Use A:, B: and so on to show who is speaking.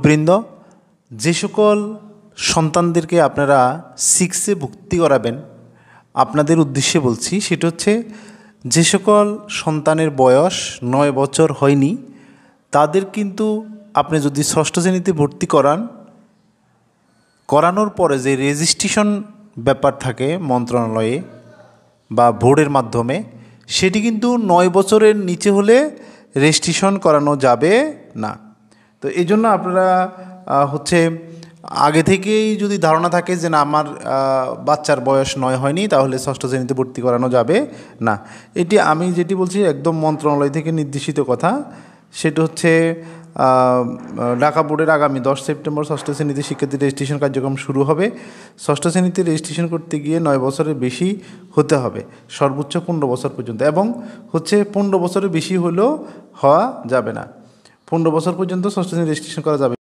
A: বৃন্দ, যে সকল সন্তানদেরকে আপনারা 6-এ ভর্তি করাবেন আপনাদের উদ্দেশ্যে বলছি, সেটা হচ্ছে যে সকল সন্তানের বয়স 9 বছর হয়নি তাদের কিন্তু আপনি যদি ষষ্ঠ শ্রেণীতে ভর্তি করানোর পরে যে রেজিস্ট্রেশন ব্যাপার থাকে মন্ত্রণালয়ে বা বোর্ডের মাধ্যমে, সেটি কিন্তু 9 বছরের নিচে হলে রেজিস্ট্রেশন করানো যাবে না। তো এই জন্য আপনারা আগে থেকেই যদি ধারণা থাকে যে না আমার বাচ্চার বয়স 9 হয়নি, তাহলে ষষ্ঠ শ্রেণীতে ভর্তি করানো যাবে না। এটি আমি যেটি বলছি একদম মন্ত্রণালয় থেকে নির্দেশিত কথা। সেটা হচ্ছে ঢাকা বোর্ডের আগামী 10 সেপ্টেম্বর ষষ্ঠ শ্রেণীতে শিক্ষার্থীর রেজিস্ট্রেশন কার্যক্রম শুরু হবে। ষষ্ঠ শ্রেণীতে রেজিস্ট্রেশন করতে গিয়ে 9 বছরের বেশি হতে হবে, সর্বোচ্চ 15 বছর পর্যন্ত, এবং 15 বছরের বেশি হলেও হওয়া যাবে না। 15 বছর পর্যন্ত ষষ্ঠ শ্রেণী রেজিস্ট্রেশন করা যাবে।